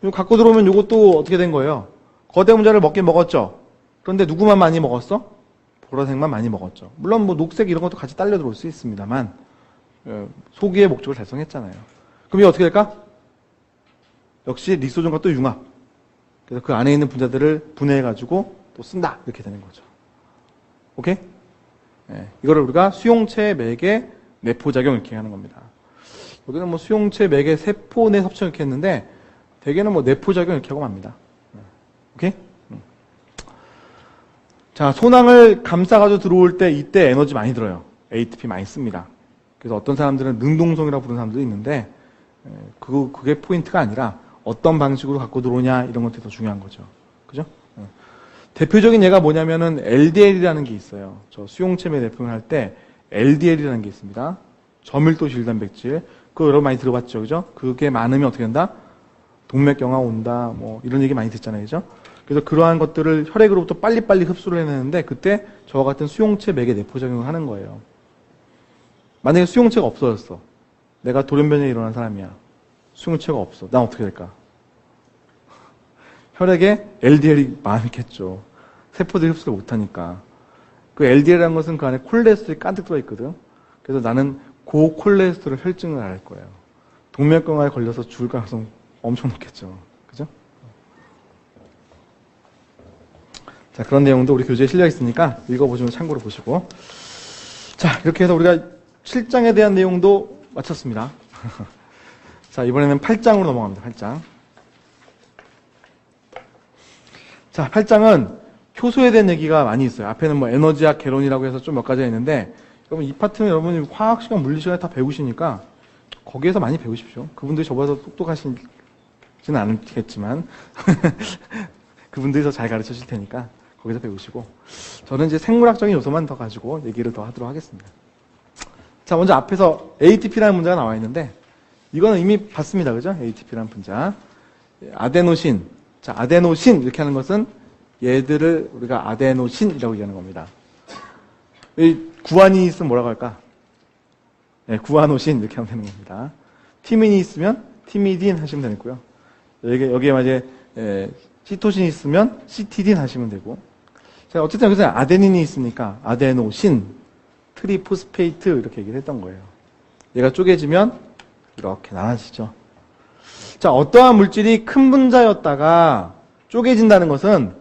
이거 갖고 들어오면 이것도 어떻게 된 거예요? 거대 분자를 먹긴 먹었죠. 그런데 누구만 많이 먹었어? 보라색만 많이 먹었죠. 물론 뭐 녹색 이런 것도 같이 딸려 들어올 수 있습니다만 소기의 목적을 달성했잖아요. 그럼 이게 어떻게 될까? 역시 리소존과 또 융합. 그래서 그 안에 있는 분자들을 분해해가지고 또 쓴다. 이렇게 되는 거죠. 오케이? 네, 이거를 우리가 수용체 맥의 내포작용 이렇게 하는 겁니다. 여기는 뭐 수용체 맥의 세포 내 섭취 이렇게 했는데 대개는 뭐 내포작용 이렇게 하고 맙니다. 오케이? 자, 소낭을 감싸가지고 들어올 때 이때 에너지 많이 들어요. ATP 많이 씁니다. 그래서 어떤 사람들은 능동성이라고 부르는 사람도 있는데 그게 포인트가 아니라 어떤 방식으로 갖고 들어오냐 이런 것들이 더 중요한 거죠. 그죠? 대표적인 예가 뭐냐면은 LDL이라는 게 있어요. 저 수용체맥 내포를 할 때 LDL이라는 게 있습니다. 저밀도 질단백질. 그거 여러분 많이 들어봤죠. 그죠? 그게 많으면 어떻게 된다? 동맥경화 온다. 뭐 이런 얘기 많이 듣잖아요. 그죠? 그래서 그러한 것들을 혈액으로부터 빨리빨리 흡수를 해내는데 그때 저와 같은 수용체 맥의 내포작용을 하는 거예요. 만약에 수용체가 없어졌어. 내가 돌연변이 일어난 사람이야. 수용체가 없어. 난 어떻게 될까? 혈액에 LDL이 많겠죠. 세포들이 흡수를 못하니까. 그 LDL이라는 것은 그 안에 콜레스테롤이 가득 들어있거든. 그래서 나는 고콜레스테롤 혈증을 앓을 거예요. 동맥경화에 걸려서 죽을 가능성 엄청 높겠죠. 그죠? 자, 그런 내용도 우리 교재에 실려 있으니까 읽어보시면 참고로 보시고. 자, 이렇게 해서 우리가 7장에 대한 내용도 마쳤습니다. 자, 이번에는 8장으로 넘어갑니다. 8장. 자, 8장은 효소에 대한 얘기가 많이 있어요. 앞에는 뭐 에너지학 개론이라고 해서 좀 몇 가지가 있는데, 여러분 이 파트는 여러분이 화학 시간, 물리 시간에 다 배우시니까 거기에서 많이 배우십시오. 그분들이 저보다 똑똑하시지는 않겠지만 그분들이 더 잘 가르쳐 주실 테니까 거기서 배우시고, 저는 이제 생물학적인 요소만 더 가지고 얘기를 더 하도록 하겠습니다. 자, 먼저 앞에서 ATP라는 문제가 나와 있는데, 이거는 이미 봤습니다. 그죠? ATP라는 분자. 아데노신. 자, 아데노신 이렇게 하는 것은 얘들을 우리가 아데노신이라고 얘기하는 겁니다. 이 구안이 있으면 뭐라고 할까? 네, 구아노신 이렇게 하면 되는 겁니다. 티민이 있으면 티미딘 하시면 되고요. 여기에 만약에 시토신이 있으면 시티딘 하시면 되고. 자, 어쨌든 여기서 아데닌이 있으니까 아데노신, 트리포스페이트 이렇게 얘기를 했던 거예요. 얘가 쪼개지면 이렇게 나눠지죠. 자, 어떠한 물질이 큰 분자였다가 쪼개진다는 것은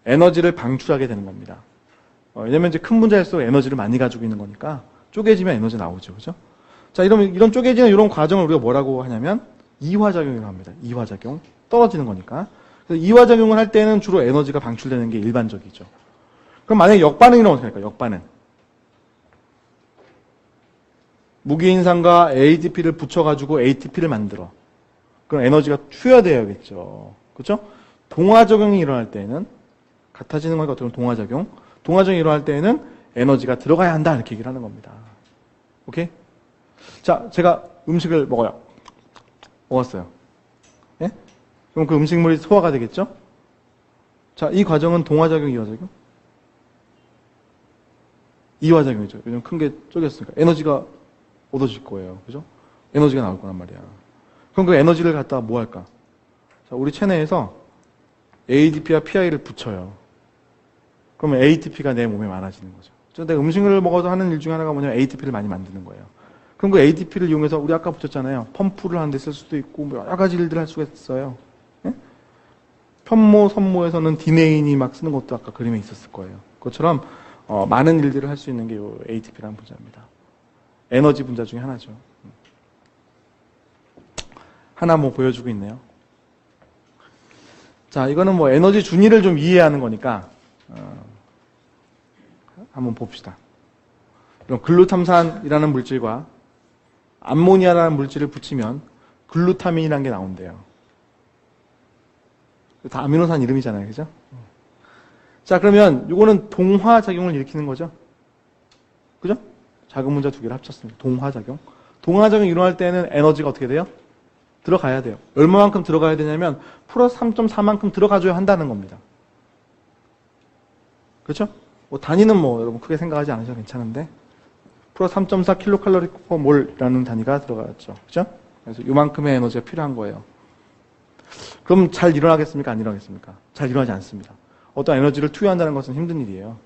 에너지를 방출하게 되는 겁니다. 왜냐면 이제 큰 분자일수록 에너지를 많이 가지고 있는 거니까 쪼개지면 에너지 나오죠. 그죠? 자, 이런 쪼개지는 이런 과정을 우리가 뭐라고 하냐면 이화작용이라고 합니다. 이화작용. 떨어지는 거니까. 그래서 이화작용을 할 때는 주로 에너지가 방출되는 게 일반적이죠. 그럼 만약에 역반응이라면 어떻게 할까요? 역반응. 무기인산과 ADP를 붙여가지고 ATP를 만들어. 그럼 에너지가 투여되어야겠죠. 그렇죠? 동화작용이 일어날 때에는 같아지는 거니까 어떻게 보면 동화작용. 동화작용이 일어날 때에는 에너지가 들어가야 한다. 이렇게 얘기를 하는 겁니다. 오케이? 자, 제가 음식을 먹어요. 먹었어요. 예? 그럼 그 음식물이 소화가 되겠죠? 자, 이 과정은 동화작용, 이화작용? 이화작용이죠. 왜냐면 큰 게 쪼갰으니까. 에너지가 얻어질 거예요. 그죠? 에너지가 나올 거란 말이야. 그럼 그 에너지를 갖다가 뭐 할까? 자, 우리 체내에서 ADP와 PI를 붙여요. 그러면 ATP가 내 몸에 많아지는 거죠. 내가 음식을 먹어서 하는 일 중에 하나가 뭐냐면 ATP를 많이 만드는 거예요. 그럼 그 ATP를 이용해서 우리 아까 붙였잖아요. 펌프를 하는 데 쓸 수도 있고 뭐 여러 가지 일들을 할 수가 있어요. 예? 편모, 선모에서는 디네인이 막 쓰는 것도 아까 그림에 있었을 거예요. 그것처럼 많은 일들을 할 수 있는 게 이 ATP라는 분자입니다. 에너지 분자 중에 하나죠. 하나 뭐 보여주고 있네요. 자, 이거는 뭐 에너지 준위를 좀 이해하는 거니까 한번 봅시다. 이런 글루탐산이라는 물질과 암모니아라는 물질을 붙이면 글루타민이라는 게 나온대요. 다 아미노산 이름이잖아요. 그죠? 자, 그러면 이거는 동화작용을 일으키는 거죠. 그죠? 작은 분자 두 개를 합쳤습니다. 동화작용. 동화작용이 일어날 때는 에너지가 어떻게 돼요? 들어가야 돼요. 얼마만큼 들어가야 되냐면 플러스 3.4만큼 들어가줘야 한다는 겁니다. 그렇죠? 뭐 단위는 뭐 여러분 크게 생각하지 않으셔도 괜찮은데 플러스 3.4 킬로칼로리 퍼 몰이라는 단위가 들어갔죠. 그렇죠? 그래서 이만큼의 에너지가 필요한 거예요. 그럼 잘 일어나겠습니까? 안 일어나겠습니까? 잘 일어나지 않습니다. 어떤 에너지를 투여한다는 것은 힘든 일이에요.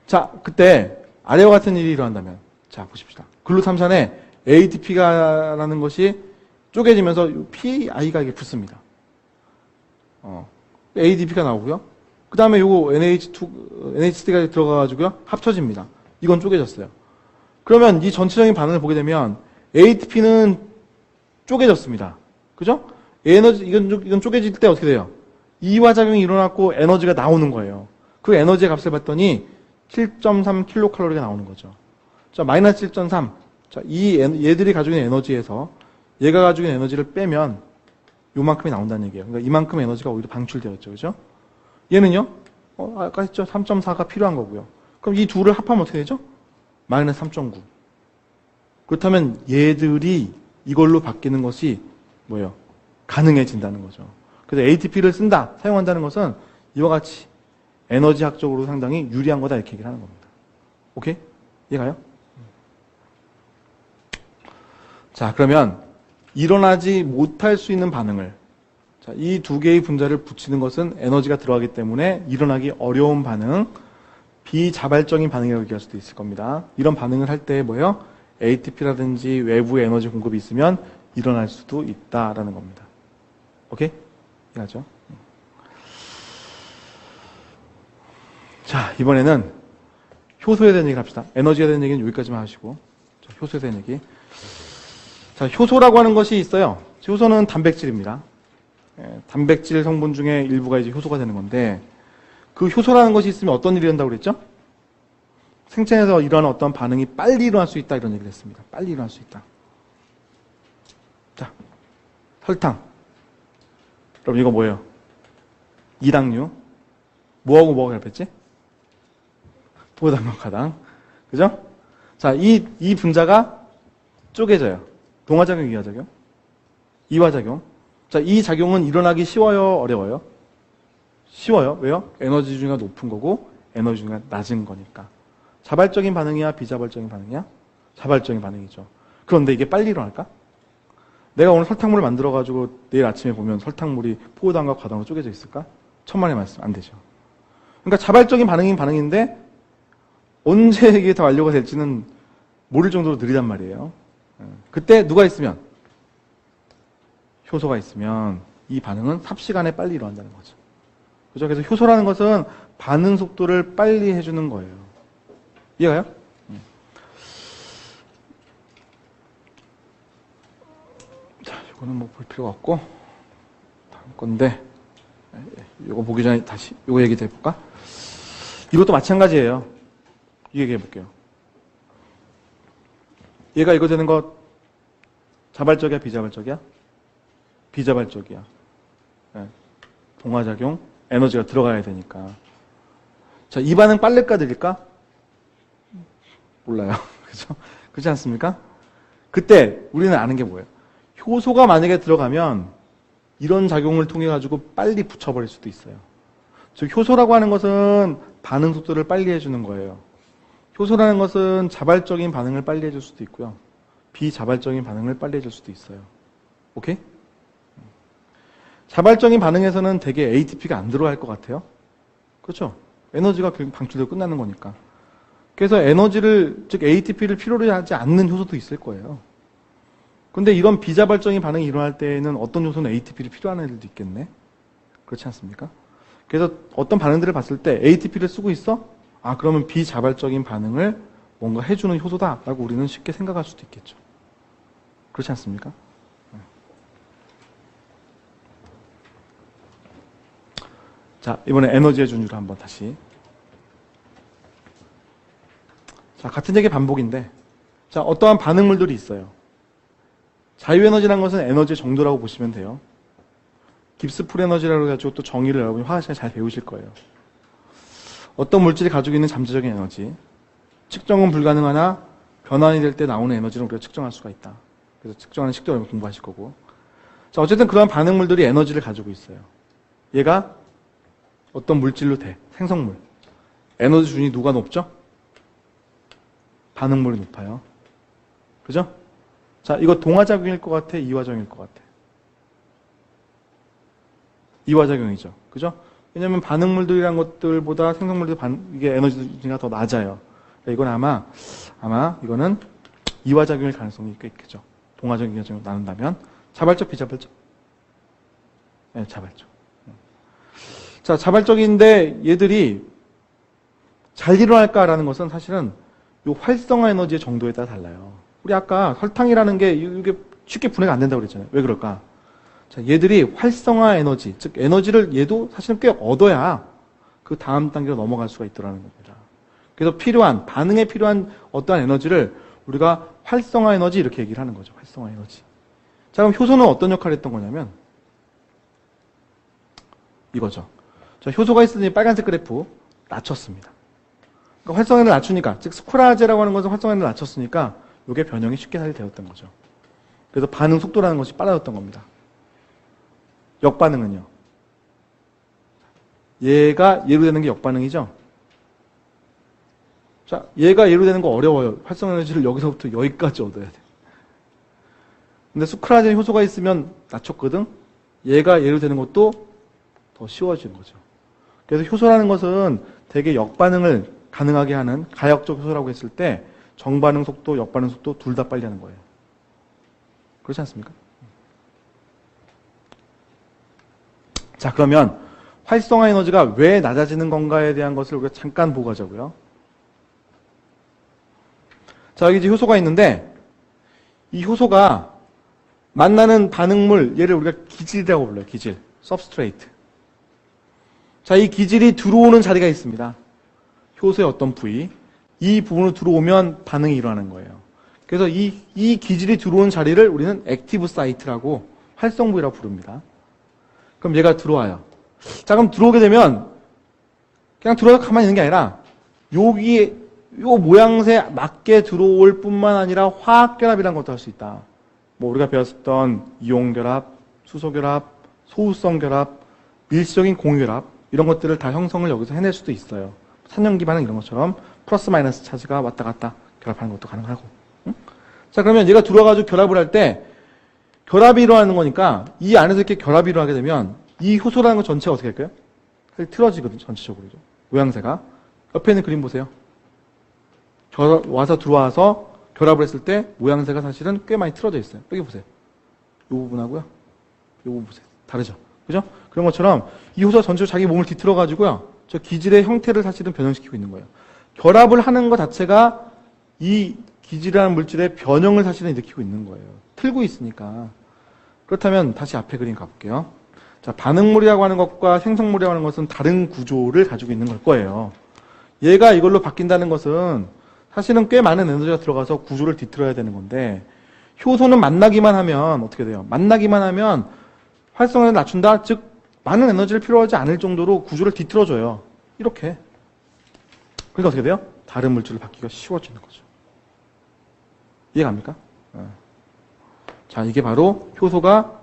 자, 그때 아래와 같은 일이 일어난다면, 자, 보십시다. 글루탐산에 ATP가라는 것이 쪼개지면서 PI가 이게 붙습니다. ADP가 나오고요. 그 다음에 요거 NH3가 들어가가지고요. 합쳐집니다. 이건 쪼개졌어요. 그러면 이 전체적인 반응을 보게 되면 ATP는 쪼개졌습니다. 그죠? 이건 쪼개질 때 어떻게 돼요? 이화작용이 일어났고 에너지가 나오는 거예요. 그 에너지의 값을 봤더니 7.3 킬로칼로리가 나오는 거죠. 자, 마이너스 7.3. 자, 얘들이 가지고 있는 에너지에서 얘가 가지고 있는 에너지를 빼면 요만큼이 나온다는 얘기예요. 그러니까 이만큼 에너지가 오히려 방출되었죠. 그죠? 얘는요? 아까 했죠? 3.4가 필요한 거고요. 그럼 이 둘을 합하면 어떻게 되죠? 마이너스 3.9. 그렇다면 얘들이 이걸로 바뀌는 것이 뭐예요? 가능해진다는 거죠. 그래서 ATP를 사용한다는 것은 이와 같이 에너지학적으로 상당히 유리한 거다 이렇게 얘기를 하는 겁니다. 오케이? 이해가요? 자, 그러면 일어나지 못할 수 있는 반응을, 자, 이 두 개의 분자를 붙이는 것은 에너지가 들어가기 때문에 일어나기 어려운 반응, 비자발적인 반응이라고 얘기할 수도 있을 겁니다. 이런 반응을 할 때 뭐예요? ATP라든지 외부의 에너지 공급이 있으면 일어날 수도 있다라는 겁니다. 오케이? 이해하죠? 자, 이번에는 효소에 대한 얘기를 합시다. 에너지에 대한 얘기는 여기까지만 하시고, 자, 효소에 대한 얘기. 자, 효소라고 하는 것이 있어요. 효소는 단백질입니다. 단백질 성분 중에 일부가 이제 효소가 되는 건데, 그 효소라는 것이 있으면 어떤 일이 일어난다고 그랬죠? 생체에서 일어나는 어떤 반응이 빨리 일어날 수 있다, 이런 얘기를 했습니다. 빨리 일어날 수 있다. 자, 설탕. 그럼 이거 뭐예요? 이당류. 뭐하고 뭐가 결합했지? 포도당과당. 그죠? 자, 이 분자가 쪼개져요. 동화작용, 이화작용? 이화작용. 자, 이 작용은 일어나기 쉬워요, 어려워요? 쉬워요. 왜요? 에너지 중위가 높은 거고 에너지 중위가 낮은 거니까. 자발적인 반응이야, 비자발적인 반응이야? 자발적인 반응이죠. 그런데 이게 빨리 일어날까? 내가 오늘 설탕물을 만들어가지고 내일 아침에 보면 설탕물이 포도당과 과당으로 쪼개져 있을까? 천만의 말씀, 안 되죠. 그러니까 자발적인 반응인 반응인데 언제 이게 다 완료가 될지는 모를 정도로 느리단 말이에요. 그때 누가 있으면? 효소가 있으면 이 반응은 삽시간에 빨리 일어난다는 거죠. 그죠? 그래서 효소라는 것은 반응 속도를 빨리 해주는 거예요. 이해가요? 자, 이거는 뭐 볼 필요가 없고 다음 건데 이거 보기 전에 다시 이거 얘기 더 해볼까? 이것도 마찬가지예요. 이 얘기해 볼게요. 얘가 이거 되는 거 자발적이야, 비자발적이야? 비자발적이야. 네. 동화작용, 에너지가 들어가야 되니까. 자, 이 반응 빨릴까, 느릴까? 몰라요. 그죠? 그렇지 않습니까? 그때 우리는 아는 게 뭐예요? 효소가 만약에 들어가면 이런 작용을 통해 가지고 빨리 붙여버릴 수도 있어요. 즉, 효소라고 하는 것은 반응 속도를 빨리 해주는 거예요. 효소라는 것은 자발적인 반응을 빨리 해줄 수도 있고요. 비자발적인 반응을 빨리 해줄 수도 있어요. 오케이? 자발적인 반응에서는 되게 ATP가 안 들어갈 것 같아요. 그렇죠? 에너지가 방출되고 끝나는 거니까. 그래서 에너지를, 즉 ATP를 필요로 하지 않는 효소도 있을 거예요. 근데 이런 비자발적인 반응이 일어날 때에는 어떤 효소는 ATP를 필요한 애들도 있겠네? 그렇지 않습니까? 그래서 어떤 반응들을 봤을 때 ATP를 쓰고 있어? 아, 그러면 비자발적인 반응을 뭔가 해주는 효소다라고 우리는 쉽게 생각할 수도 있겠죠. 그렇지 않습니까? 자, 이번에 에너지의 준위를 한번 다시. 자, 같은 얘기 반복인데, 자, 어떠한 반응물들이 있어요. 자유에너지라는 것은 에너지의 정도라고 보시면 돼요. 깁스풀 에너지라고 해가지고 또 정의를 여러분이 화학 시간에 잘 배우실 거예요. 어떤 물질이 가지고 있는 잠재적인 에너지, 측정은 불가능하나 변환이 될 때 나오는 에너지를 우리가 측정할 수가 있다. 그래서 측정하는 식도를 공부하실 거고. 자, 어쨌든 그러한 반응물들이 에너지를 가지고 있어요. 얘가 어떤 물질로 돼. 생성물. 에너지 준위 누가 높죠? 반응물이 높아요. 그죠? 자, 이거 동화작용일 것 같아? 이화작용일 것 같아? 이화작용이죠. 그죠? 왜냐면 반응물들이란 것들보다 생성물들 이게 에너지가 더 낮아요. 이건 아마 이거는 이화작용일 가능성이 꽤 있겠죠. 동화적인 이화작용을 나눈다면. 자발적, 비자발적? 네, 자발적. 자, 자발적인데 얘들이 잘 일어날까라는 것은 사실은 이 활성화 에너지의 정도에 따라 달라요. 우리 아까 설탕이라는 게 이게 쉽게 분해가 안 된다고 그랬잖아요. 왜 그럴까? 자, 얘들이 활성화 에너지, 즉 에너지를 얘도 사실은 꽤 얻어야 그 다음 단계로 넘어갈 수가 있더라는 겁니다. 그래서 반응에 필요한 어떠한 에너지를 우리가 활성화 에너지 이렇게 얘기를 하는 거죠. 활성화 에너지. 자, 그럼 효소는 어떤 역할을 했던 거냐면 이거죠. 자, 효소가 있으니 빨간색 그래프 낮췄습니다. 그러니까 활성화를 낮추니까, 즉 스쿠라제라고 하는 것은 활성화를 낮췄으니까 이게 변형이 쉽게 되었던 거죠. 그래서 반응 속도라는 것이 빨라졌던 겁니다. 역반응은요. 얘가 예로 되는 게 역반응이죠. 자, 얘가 예로 되는 거 어려워요. 활성화 에너지를 여기서부터 여기까지 얻어야 돼. 근데 수크라제 효소가 있으면 낮췄거든. 얘가 예로 되는 것도 더 쉬워지는 거죠. 그래서 효소라는 것은 되게 역반응을 가능하게 하는 가역적 효소라고 했을 때 정반응 속도, 역반응 속도 둘 다 빨리 하는 거예요. 그렇지 않습니까? 자, 그러면 활성화 에너지가 왜 낮아지는 건가에 대한 것을 우리가 잠깐 보고 가자고요. 자, 여기 이제 효소가 있는데 이 효소가 만나는 반응물, 얘를 우리가 기질이라고 불러요. 기질, substrate. 자, 이 기질이 들어오는 자리가 있습니다. 효소의 어떤 부위, 이 부분으로 들어오면 반응이 일어나는 거예요. 그래서 이 기질이 들어온 자리를 우리는 액티브 사이트라고 활성 부위라고 부릅니다. 그럼 얘가 들어와요. 자, 그럼 들어오게 되면 그냥 들어와서 가만히 있는 게 아니라 여기 요 모양새에 맞게 들어올 뿐만 아니라 화학결합이라는 것도 할 수 있다. 뭐 우리가 배웠던 이온결합, 수소결합, 소우성 결합, 일시적인 공유결합 이런 것들을 다 형성을 여기서 해낼 수도 있어요. 산염기 반응 이런 것처럼 플러스 마이너스 차지가 왔다 갔다 결합하는 것도 가능하고. 응? 자, 그러면 얘가 들어와가지고 결합을 할 때 결합이 일어나는 거니까 이 안에서 이렇게 결합이 일어나게 되면 이 효소라는 것 전체가 어떻게 할까요? 틀어지거든요. 전체적으로. 모양새가. 옆에 있는 그림 보세요. 들어와서 결합을 했을 때 모양새가 사실은 꽤 많이 틀어져 있어요. 여기 보세요. 이 부분하고요. 이 부분 보세요. 다르죠? 그죠? 그런 것처럼 이 효소가 전체로 자기 몸을 뒤틀어가지고요. 저 기질의 형태를 사실은 변형시키고 있는 거예요. 결합을 하는 것 자체가 이 기질이라는 물질의 변형을 사실은 일으키고 있는 거예요. 틀고 있으니까. 그렇다면 다시 앞에 그림 가볼게요. 자, 반응물이라고 하는 것과 생성물이라고 하는 것은 다른 구조를 가지고 있는 걸 거예요. 얘가 이걸로 바뀐다는 것은 사실은 꽤 많은 에너지가 들어가서 구조를 뒤틀어야 되는 건데 효소는 만나기만 하면 어떻게 돼요? 만나기만 하면 활성화를 낮춘다? 즉 많은 에너지를 필요하지 않을 정도로 구조를 뒤틀어줘요. 이렇게. 그러니까 어떻게 돼요? 다른 물질로 바뀌기가 쉬워지는 거죠. 이해갑니까? 자, 이게 바로 효소가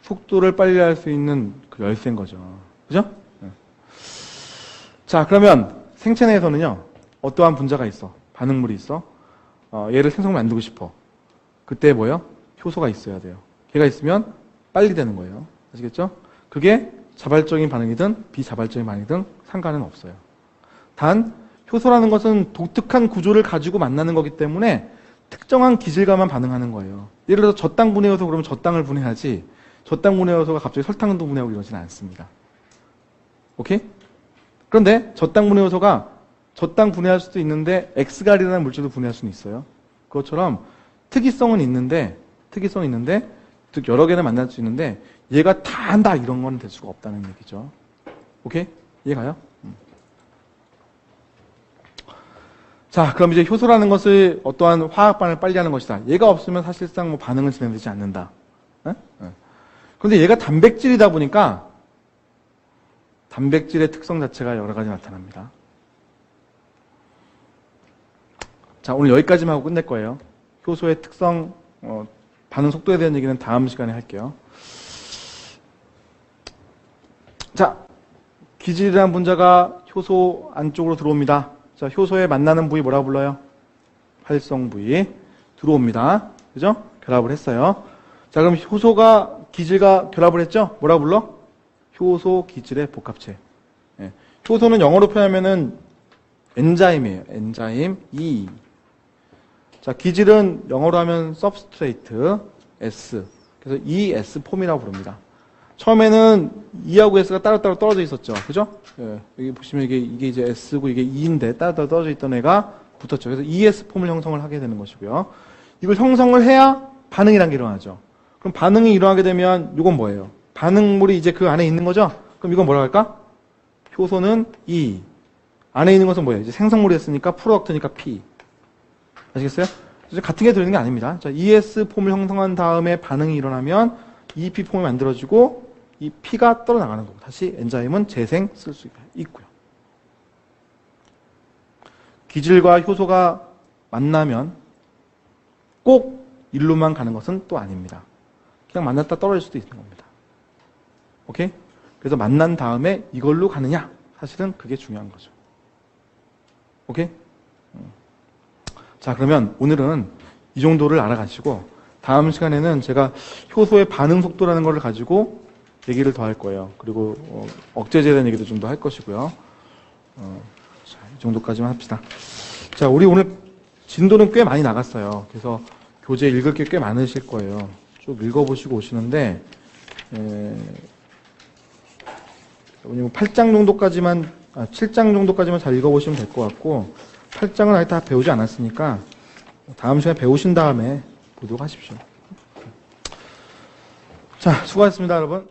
속도를 빨리 할 수 있는 그 열쇠인 거죠. 그죠? 자, 그러면 생체 내에서는요, 어떠한 분자가 있어. 반응물이 있어. 얘를 생성을 만들고 싶어. 그때 뭐예요? 효소가 있어야 돼요. 걔가 있으면 빨리 되는 거예요. 아시겠죠? 그게 자발적인 반응이든 비자발적인 반응이든 상관은 없어요. 단, 효소라는 것은 독특한 구조를 가지고 만나는 거기 때문에 특정한 기질과만 반응하는 거예요. 예를 들어서 저당 분해 효소 그러면 저당을 분해하지 저당 분해 효소가 갑자기 설탕도 분해하고 이러지는 않습니다. 오케이? 그런데 저당 분해 효소가 저당 분해할 수도 있는데 엑스갈이라는 물질도 분해할 수는 있어요. 그것처럼 특이성은 있는데 즉 여러 개를 만날 수 있는데 얘가 다 한다 이런 건 될 수가 없다는 얘기죠. 오케이? 이해가요? 자, 그럼 이제 효소라는 것을 어떠한 화학 반응을 빨리 하는 것이다. 얘가 없으면 사실상 뭐 반응은 진행되지 않는다. 그런데 얘가 단백질이다 보니까 단백질의 특성 자체가 여러 가지 나타납니다. 자, 오늘 여기까지만 하고 끝낼 거예요. 효소의 특성, 반응 속도에 대한 얘기는 다음 시간에 할게요. 자, 기질이라는 분자가 효소 안쪽으로 들어옵니다. 자, 효소에 만나는 부위 뭐라고 불러요? 활성 부위 들어옵니다. 그죠? 결합을 했어요. 자, 그럼 효소가 기질과 결합을 했죠? 뭐라고 불러? 효소 기질의 복합체. 예. 효소는 영어로 표현하면은 엔자임이에요. 엔자임 E. 자, 기질은 영어로 하면 substrate S. 그래서 ES 폼이라고 부릅니다. 처음에는 E하고 S가 따로따로 떨어져 있었죠. 그죠? 예. 여기 보시면 이게 이제 S고 이게 E인데 따로따로 떨어져 있던 애가 붙었죠. 그래서 ES 폼을 형성을 하게 되는 것이고요. 이걸 형성을 해야 반응이라는 게 일어나죠. 그럼 반응이 일어나게 되면 이건 뭐예요? 반응물이 이제 그 안에 있는 거죠? 그럼 이건 뭐라 할까? 효소는 E. 안에 있는 것은 뭐예요? 이제 생성물이 했으니까 프로덕트니까 P. 아시겠어요? 그래서 같은 게 들어있는 게 아닙니다. 자, ES 폼을 형성한 다음에 반응이 일어나면 EP 폼이 만들어지고 이 P가 떨어나가는 거고 다시 엔자임은 재생 쓸 수 있고요. 기질과 효소가 만나면 꼭 일로만 가는 것은 또 아닙니다. 그냥 만났다 떨어질 수도 있는 겁니다. 오케이? 그래서 만난 다음에 이걸로 가느냐? 사실은 그게 중요한 거죠. 오케이? 자, 그러면 오늘은 이 정도를 알아가시고 다음 시간에는 제가 효소의 반응 속도라는 걸 가지고 얘기를 더 할 거예요. 그리고 억제제에 대한 얘기도 좀 더 할 것이고요. 자, 이 정도까지만 합시다. 자, 우리 오늘 진도는 꽤 많이 나갔어요. 그래서 교재 읽을 게 꽤 많으실 거예요. 쭉 읽어보시고 오시는데 8장 정도까지만 7장 정도까지만 잘 읽어보시면 될 것 같고 8장은 아직 다 배우지 않았으니까 다음 시간에 배우신 다음에 보도록 하십시오. 자, 수고하셨습니다, 여러분.